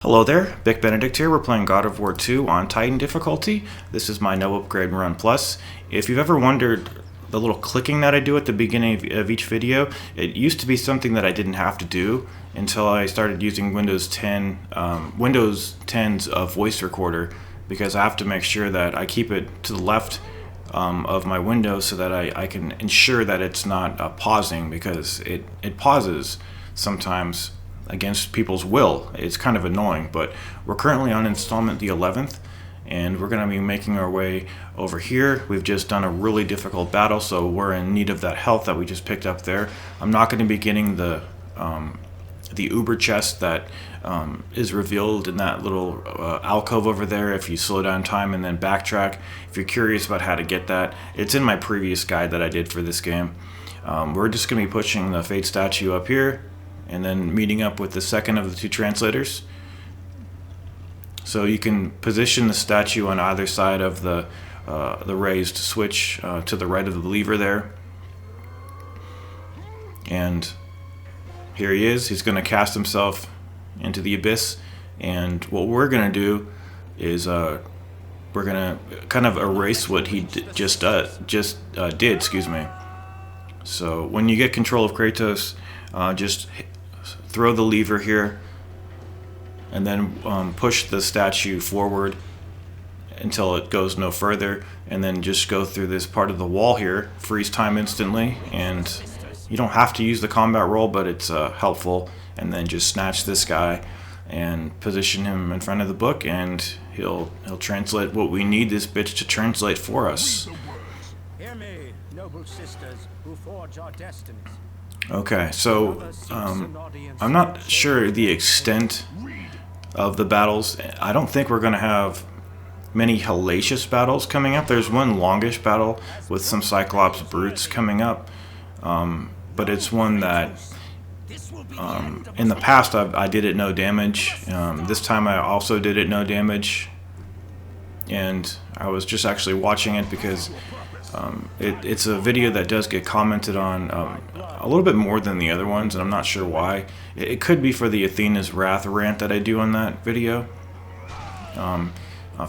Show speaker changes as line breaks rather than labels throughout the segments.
Hello there, Bic Benedict here. We're playing God of War 2 on Titan difficulty. This is my no upgrade run plus. If you've ever wondered the little clicking that I do at the beginning of each video, it used to be something that I didn't have to do until I started using Windows 10's voice recorder, because I have to make sure that I keep it to the left of my window so that I can ensure that it's not pausing, because it pauses sometimes against people's will. It's kind of annoying, but we're currently on Installment the 11th, and we're going to be making our way over here. We've just done a really difficult battle, so we're in need of that health that we just picked up there. I'm not going to be getting the Uber chest that is revealed in that little alcove over there if you slow down time and then backtrack. If you're curious about how to get that, it's in my previous guide that I did for this game. We're just going to be pushing the Fate statue up here and then meeting up with the second of the two translators. So you can position the statue on either side of the raised switch to the right of the lever there. And here he is. He's going to cast himself into the abyss, and what we're going to do is we're going to kind of erase what he just did. Excuse me. So when you get control of Kratos, just throw the lever here, and then push the statue forward until it goes no further, and then just go through this part of the wall here, freeze time instantly, and you don't have to use the combat roll, but it's helpful. And then just snatch this guy and position him in front of the book, and he'll translate what we need this bitch to translate for us.
Hear me, noble sisters who forge our destinies.
Okay, so I'm not sure the extent of the battles. I don't think we're going to have many hellacious battles coming up. There's one longish battle with some Cyclops brutes coming up, but it's one that in the past I did it no damage. This time I also did it no damage, and I was just actually watching it because it's a video that does get commented on a little bit more than the other ones, and I'm not sure why. It could be for the Athena's Wrath rant that I do on that video.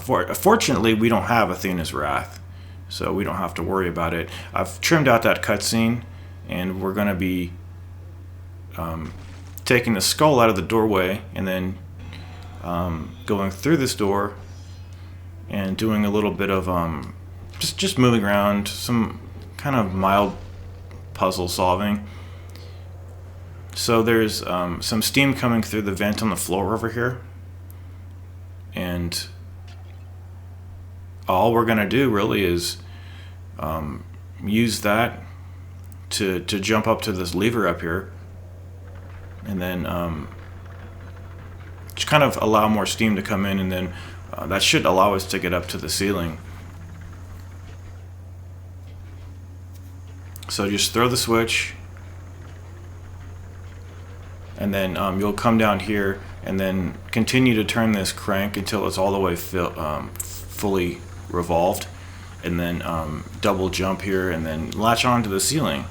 Fortunately, we don't have Athena's Wrath, so we don't have to worry about it. I've trimmed out that cutscene, and we're going to be taking the skull out of the doorway, and then going through this door and doing a little bit of just moving around, some kind of mild puzzle solving. So there's some steam coming through the vent on the floor over here, and all we're gonna do really is use that to jump up to this lever up here, and then just kind of allow more steam to come in, and then that should allow us to get up to the ceiling. So just throw the switch, and then you'll come down here and then continue to turn this crank until it's all the way fully revolved, and then double jump here and then latch on to the ceiling.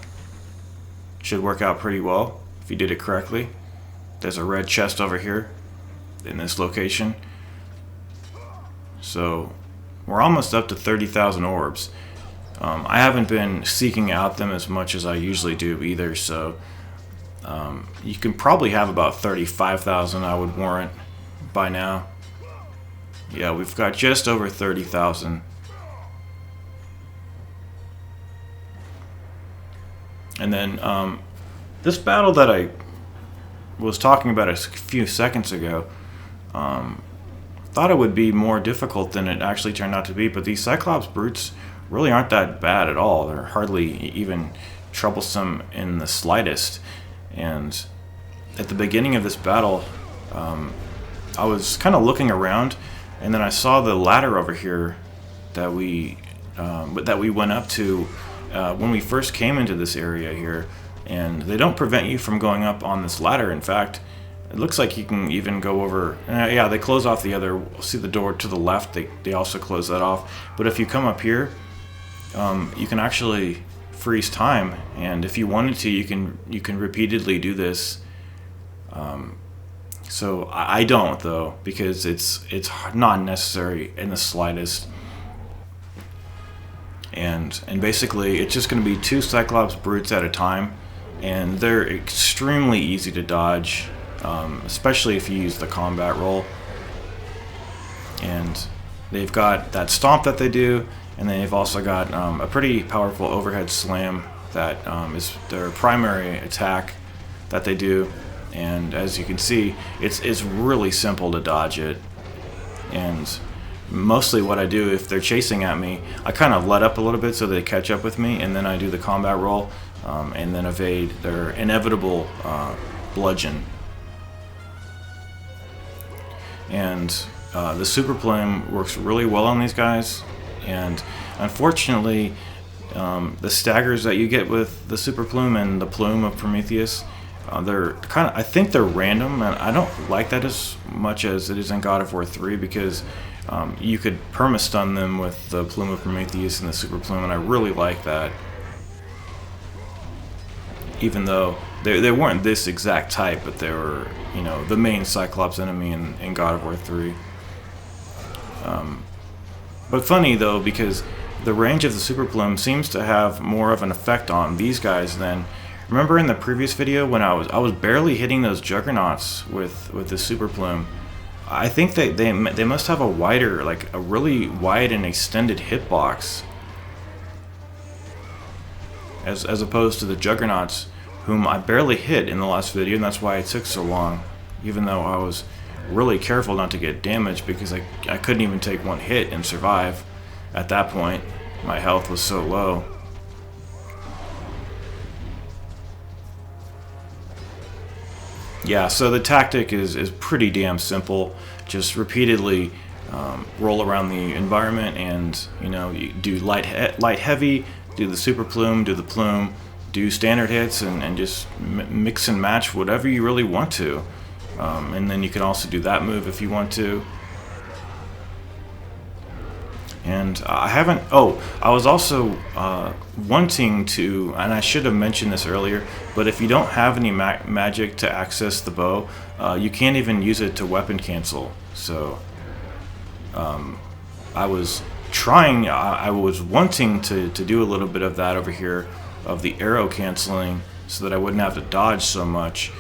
Should work out pretty well if you did it correctly. There's a red chest over here in this location. So we're almost up to 30,000 orbs. I haven't been seeking out them as much as I usually do either, so you can probably have about 35,000 I would warrant by now. Yeah, we've got just over 30,000. And then this battle that I was talking about a few seconds ago, thought it would be more difficult than it actually turned out to be, but these Cyclops brutes really aren't that bad at all. They're hardly even troublesome in the slightest. And at the beginning of this battle, I was kind of looking around, and then I saw the ladder over here that we went up to when we first came into this area here. And they don't prevent you from going up on this ladder. In fact, it looks like you can even go over. Yeah, they close off the other. See the door to the left? They also close that off. But if you come up here, you can actually freeze time, and if you wanted to, you can repeatedly do this So I don't though, because it's not necessary in the slightest. And basically it's just going to be 2 Cyclops brutes at a time, and they're extremely easy to dodge, especially if you use the combat roll. And they've got that stomp that they do, and they've also got a pretty powerful overhead slam that is their primary attack that they do. And as you can see, it's really simple to dodge it. And mostly what I do, if they're chasing at me, I kind of let up a little bit so they catch up with me, and then I do the combat roll, and then evade their inevitable bludgeon. And the super plume works really well on these guys, and unfortunately the staggers that you get with the super plume and the plume of Prometheus, they're kind of, I think they're random, and I don't like that as much as it is in God of War 3, because you could perma-stun them with the plume of Prometheus and the super plume, and I really like that. Even though they weren't this exact type, but they were, you know, the main Cyclops enemy in God of War 3. But funny though, because the range of the super plume seems to have more of an effect on these guys than, remember in the previous video when I was barely hitting those juggernauts with the super plume. I think they must have a wider, like a really wide and extended hitbox, as opposed to the juggernauts, whom I barely hit in the last video, and that's why it took so long, even though I was really careful not to get damaged, because I couldn't even take one hit and survive. At that point, my health was so low. Yeah, so the tactic is pretty damn simple. Just repeatedly roll around the environment, and you know, you do light heavy, do the super plume, do the plume, do standard hits, and just mix and match whatever you really want to. And then you can also do that move if you want to. And I was also wanting to, and I should have mentioned this earlier, but if you don't have any magic to access the bow, you can't even use it to weapon cancel. So I was wanting to do a little bit of that over here, of the arrow canceling, so that I wouldn't have to dodge so much.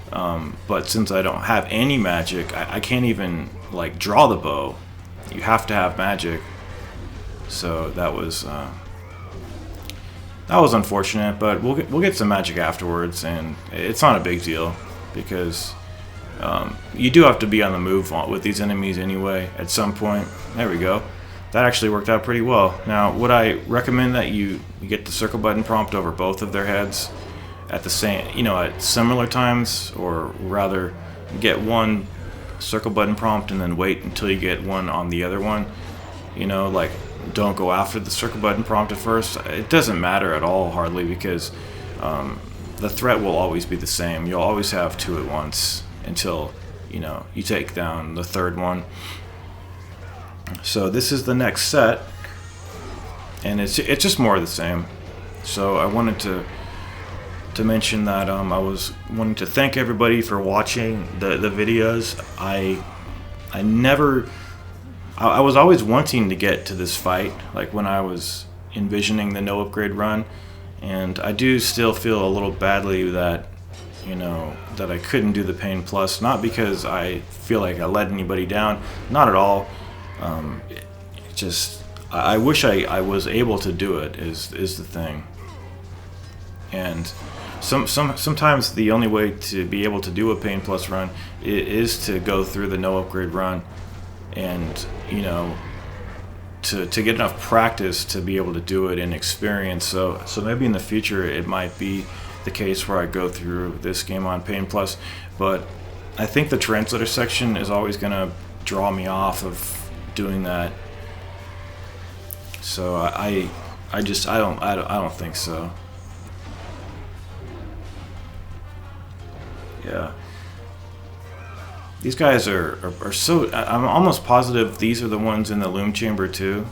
But since I don't have any magic, I can't even like draw the bow. You have to have magic. So that was unfortunate, but we'll get some magic afterwards, and it's not a big deal, because you do have to be on the move with these enemies anyway at some point. There we go. That actually worked out pretty well. Now, would I recommend that you get the circle button prompt over both of their heads at the same, at similar times, or rather get one circle button prompt and then wait until you get one on the other one? Like, don't go after the circle button prompt at first. It doesn't matter at all, hardly, because the threat will always be the same. You'll always have two at once until you take down the third one. So this is the next set, and it's just more of the same. So I wanted to mention that I was wanting to thank everybody for watching the videos. I was always wanting to get to this fight, like when I was envisioning the no upgrade run, and I do still feel a little badly that that I couldn't do the Pain Plus, not because I feel like I let anybody down, not at all. I wish I was able to do it is the thing. And sometimes the only way to be able to do a Pain Plus run is to go through the no upgrade run, and to get enough practice to be able to do it and experience. So maybe in the future it might be the case where I go through this game on Pain Plus, but I think the translator section is always going to draw me off of doing that. So I don't think so. Yeah. These guys are so... I'm almost positive these are the ones in the Loom Chamber too.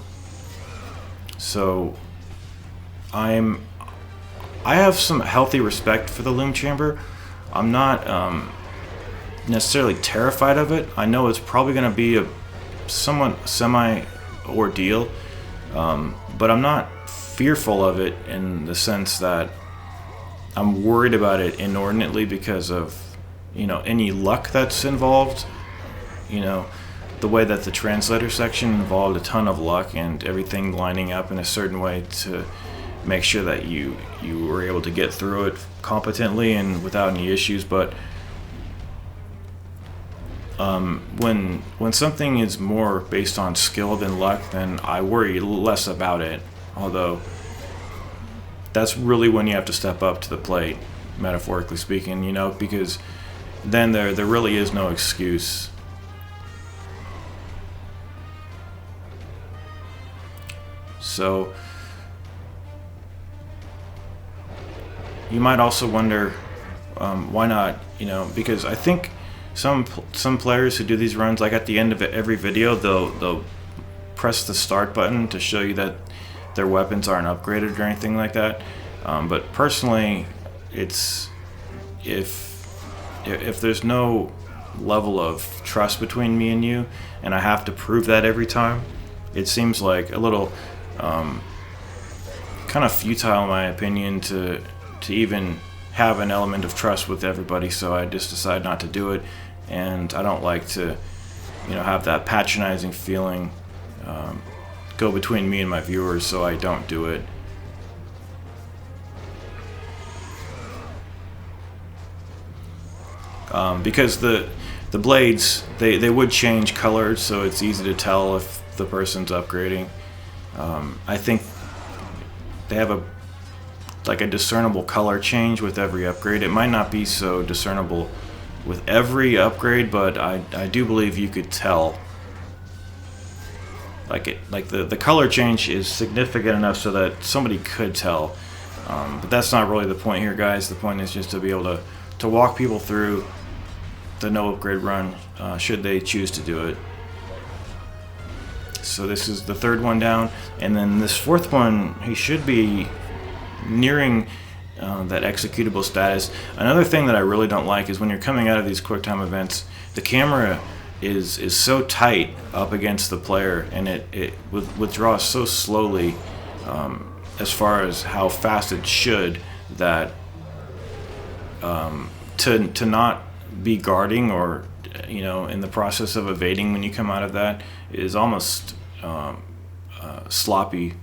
So I have some healthy respect for the Loom Chamber. I'm not necessarily terrified of it. I know it's probably going to be a somewhat semi-ordeal, but I'm not fearful of it in the sense that I'm worried about it inordinately because of, any luck that's involved. The way that the translator section involved a ton of luck and everything lining up in a certain way to make sure that you were able to get through it competently and without any issues. But when something is more based on skill than luck, then I worry less about it. Although that's really when you have to step up to the plate, metaphorically speaking, because then there really is no excuse. So you might also wonder why not, because I think some players who do these runs, like at the end of every video, they'll press the start button to show you that their weapons aren't upgraded or anything like that. But personally, it's if there's no level of trust between me and you, and I have to prove that every time, it seems like a little kind of futile, in my opinion, to even have an element of trust with everybody. So I just decide not to do it, and I don't like to, have that patronizing feeling go between me and my viewers, so I don't do it. Because the blades, they would change colors, so it's easy to tell if the person's upgrading. I think they have a discernible color change with every upgrade. It might not be so discernible with every upgrade, but I do believe you could tell. The color change is significant enough so that somebody could tell. But that's not really the point here, guys. The point is just to be able to walk people through the no upgrade run, should they choose to do it. So this is the third one down, and then this fourth one, he should be nearing that executable status. Another thing that I really don't like is when you're coming out of these QuickTime events, the camera is so tight up against the player, and it withdraws so slowly as far as how fast it should, that to not be guarding or in the process of evading when you come out of that is almost sloppy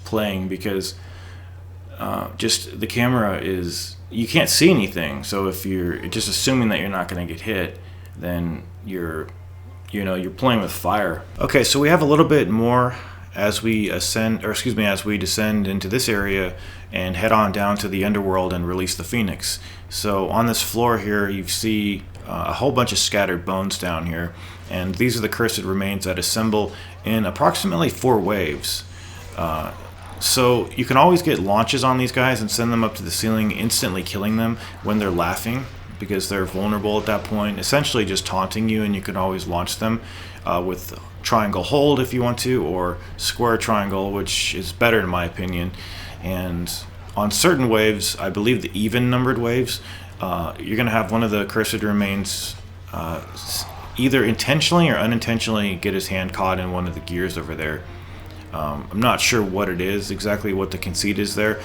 playing, because just the camera you can't see anything. So if you're just assuming that you're not going to get hit, then you're playing with fire. Okay, so we have a little bit more as we descend into this area and head on down to the underworld and release the Phoenix. So on this floor here, you see a whole bunch of scattered bones down here, and these are the cursed remains that assemble in approximately 4 waves. So you can always get launches on these guys and send them up to the ceiling, instantly killing them when they're laughing, because they're vulnerable at that point, essentially just taunting you, and you can always launch them with triangle hold if you want to, or square triangle, which is better in my opinion. And on certain waves, I believe the even numbered waves, you're going to have one of the cursed remains either intentionally or unintentionally get his hand caught in one of the gears over there. I'm not sure what it is, exactly what the conceit is there.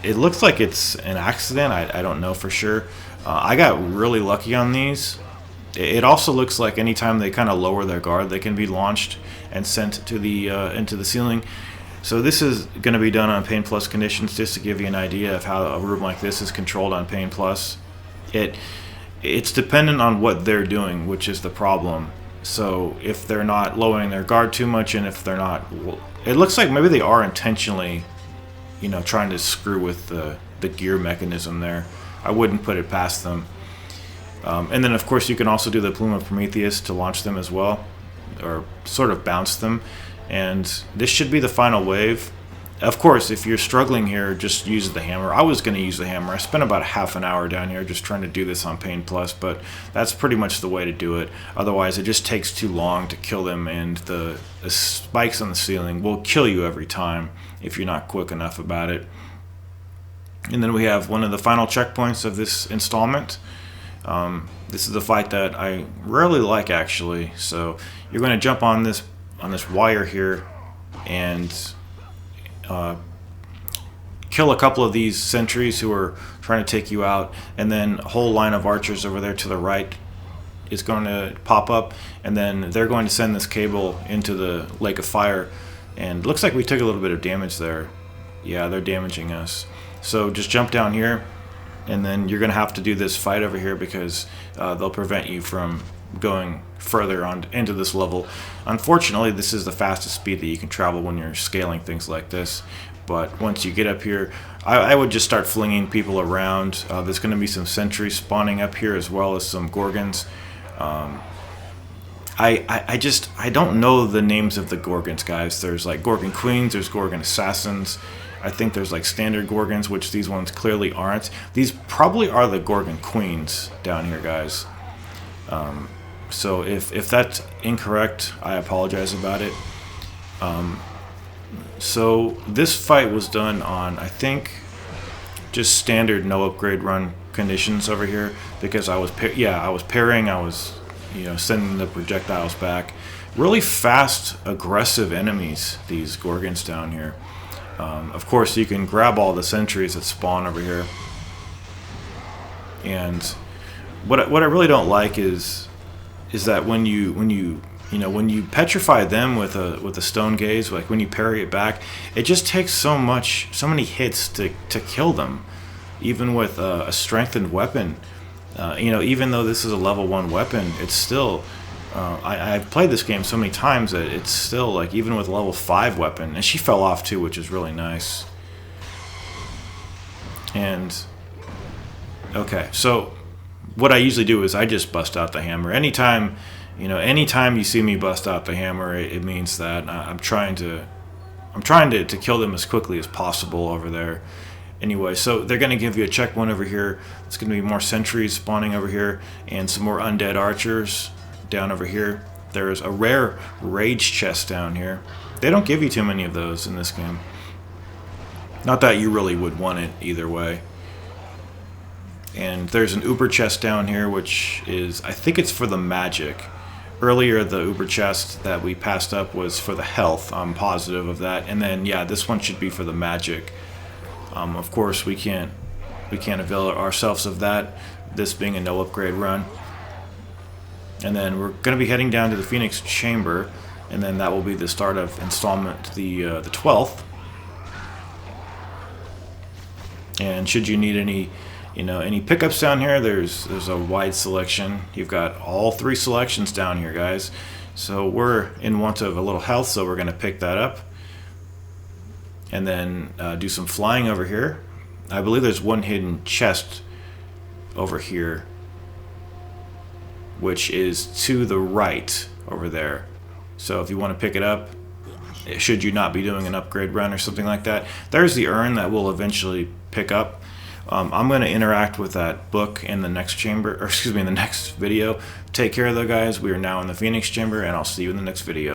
It looks like it's an accident. I don't know for sure. I got really lucky on these. It also looks like anytime they kind of lower their guard, they can be launched and sent to the into the ceiling. So this is going to be done on Pain Plus conditions, just to give you an idea of how a room like this is controlled on Pain Plus. It's dependent on what they're doing, which is the problem. So if they're not lowering their guard too much, and if they're not, it looks like maybe they are intentionally, trying to screw with the gear mechanism there. I wouldn't put it past them. And then of course you can also do the Plume of Prometheus to launch them as well, or sort of bounce them. And this should be the final wave. Of course, if you're struggling here, just use the hammer. I was going to use the hammer. I spent about half an hour down here just trying to do this on Pain Plus, but that's pretty much the way to do it. Otherwise, it just takes too long to kill them, and the spikes on the ceiling will kill you every time if you're not quick enough about it. And then we have one of the final checkpoints of this installment. This is a fight that I rarely like, actually. So you're going to jump on this wire here and kill a couple of these sentries who are trying to take you out, and then a whole line of archers over there to the right is going to pop up, and then they're going to send this cable into the lake of fire. And looks like we took a little bit of damage there. Yeah, they're damaging us. So just jump down here, and then you're going to have to do this fight over here because they'll prevent you from going further on into this level. Unfortunately, this is the fastest speed that you can travel when you're scaling things like this. But once you get up here, I would just start flinging people around. There's going to be some sentries spawning up here as well as some Gorgons. I don't know the names of the Gorgons, guys. There's like Gorgon Queens, there's Gorgon Assassins. I think there's like standard Gorgons, which these ones clearly aren't. These probably are the Gorgon Queens down here, guys. So if that's incorrect, I apologize about it. So this fight was done on, I think, just standard no upgrade run conditions over here, because I was parrying, I was sending the projectiles back. Really fast, aggressive enemies, these Gorgons down here. Of course, you can grab all the sentries that spawn over here. And what I really don't like is that when you petrify them with a stone gaze, like when you parry it back, it just takes so many hits to kill them, even with a strengthened weapon. Even though this is a level 1 weapon, it's still I've played this game so many times that it's still like, even with a level 5 weapon, and she fell off too, which is really nice. And okay, so what I usually do is I just bust out the hammer. Anytime you see me bust out the hammer, it means that I'm trying to kill them as quickly as possible over there. Anyway, so they're going to give you a checkpoint over here. It's going to be more sentries spawning over here and some more undead archers down over here. There's a rare rage chest down here. They don't give you too many of those in this game. Not that you really would want it either way. And there's an Uber chest down here, which is, I think it's for the magic. Earlier, the Uber chest that we passed up was for the health. I'm positive of that. And then, yeah, this one should be for the magic. Of course, we can't avail ourselves of that, this being a no upgrade run. And then we're going to be heading down to the Phoenix Chamber, and then that will be the start of Installment the 12th. And should you need any pickups down here, there's a wide selection. You've got all 3 selections down here, guys. So we're in want of a little health, so we're going to pick that up. And then do some flying over here. I believe there's one hidden chest over here, which is to the right over there. So if you want to pick it up, should you not be doing an upgrade run or something like that, there's the urn that we'll eventually pick up. I'm going to interact with that book in the next chamber, or excuse me, in the next video. Take care though, guys. We are now in the Phoenix Chamber, and I'll see you in the next video.